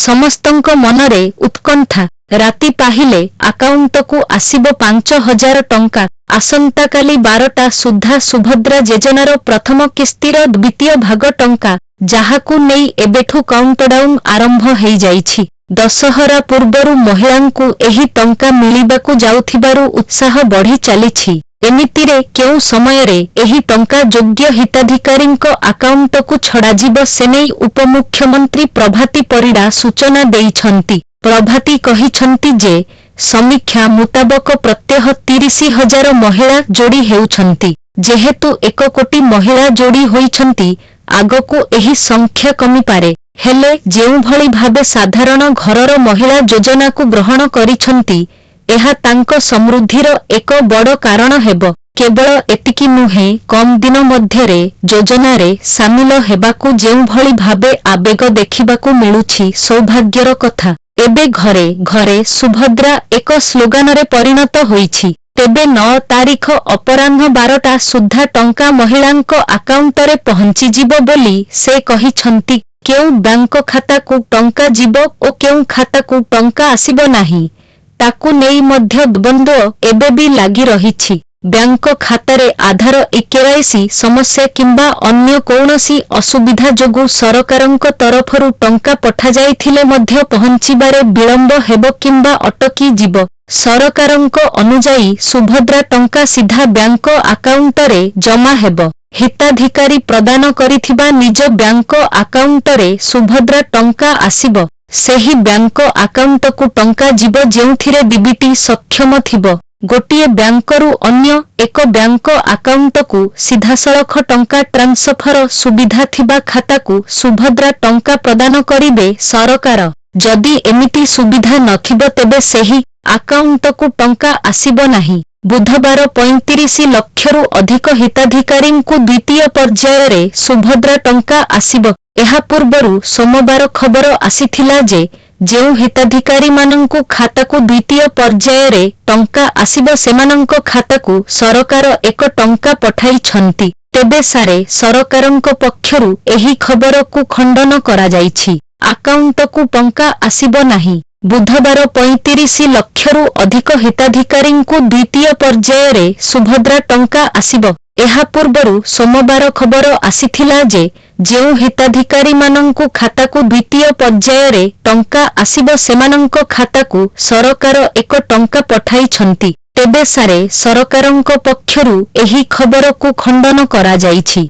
समस्तंक मनरे उत्कंठा। राति पाहिले आकाउंटकु आसिबो 5,000 टंका। आसंता काली 12टा सुधा सुभद्रा योजनार प्रथम किस्तीर द्वितीय भाग टंका, जाहाकु नेई एबेठु काउंटडाउन आरंभ हेई जाइछि। दशहरा पूर्वरु महिलांकु एही टंका मिलिबाकु जाउथिबारु उत्साह बढ़ी चलिछि। एमितिरे केउ समयरे एही टंका योग्य हिताधिकारींक आकाउंटकु छड़ाजिब सेनेई उपमुख्यमंत्री प्रभाती परिडा सूचना देइछंती। प्रभाती कहिछंती जे समीक्षा मुताबक प्रत्यह 30,000 महिला जोड़ी हेउछंती। जेहेतु 1 कोटी महिला जोड़ी होइछंती, आगकु एही संख्या कमी पारे। हेले जेउ भली भाबे साधारण घरर महिला योजनाकु ग्रहण करिछंती, एहा तांको समृद्धिर एक बड़ कारण हेबो। केवल एतिकी नुहे, कम दिन मध्यरे योजनारे सामिल हेबाकु जेउ भली भाबे आवेग देखिबाकु मिलुछि सौभाग्यर कथा। एबे घरे घरे सुभद्रा एक स्लोगानरे परिणत होइछि। तेबे 9 तारिख अपराह्न 12टा सुधा टंका महिलांक आकाउंटरे पहुंचीजिब बोली से कहिछंती। केउ बैंक खाताकु टंका जीव ओ केउ खाताकु टंका आसिब नाही, ताकु नेई मध्य द्वंद्व एबे भी लागी रहिछि। बैंक खातारे आधार केवाईसी समस्या किंबा अन्य कौनसी असुविधा जोगु सरकारंक तरफरु टंका पठा जाइथिले मध्य पहुंचिबारे विलंब हेबो किंबा अटकी जीव। सरकारंक अनुजाई सुभद्रा टंका सीधा बैंक आकाउंटरे जमा हेबो। हिताधिकारी प्रदान करिथिबा निज बैंक आकाउंटरे सुभद्रा टंका आसिब। सेही बैंक आकाउंटकु टंका जीव जेउथिरे डीबीटी सक्षम थिबो। गोटिए बैंकरु अन्य एक बैंक आकाउंटकु सीधासलख टंका ट्रांसफर सुविधा थिबा खाताकु सुभद्रा टंका प्रदान करिबे सरकार। जदि एमिति सुविधा नथिबो तेबे सेही आकाउंटकु टंका आसिबो नाही। बुधवार 35 लक्षरु अधिक हिताधिकारींकु द्वितीय पर्याୟରେ सुभद्रा टंका आसिब। एहा पूर्वरु सोमवार खबर आसिथिला जे जेउ हिताधिकारी मानंकु खाताकु द्वितीय पर्याୟରେ टंका आसिब सेमानंक खाताकु सरकार 1 टंका पठाइछंती। तेबे सारे सरकारंक पक्षरु एही खबरकु खंडन करा जाइछि। आकाउंटकु टंका आसिब नाही। बुधवार 35 लक्षरु अधिक हिताधिकारींकु द्वितीय पर्याୟରେ सुभद्रा टंका आसिब। एहा पूर्वरु सोमवार खबर आसिथिला जे जेउ हिताधिकारी मानंकु खाताकु द्वितीय पर्याୟରେ टंका आसिब सेमानंक खाताकु सरकार 1 टंका पठाइछंती। तेबे सारे सरकारंक पक्षरु एही खबरकु खंडन करा जाइछि।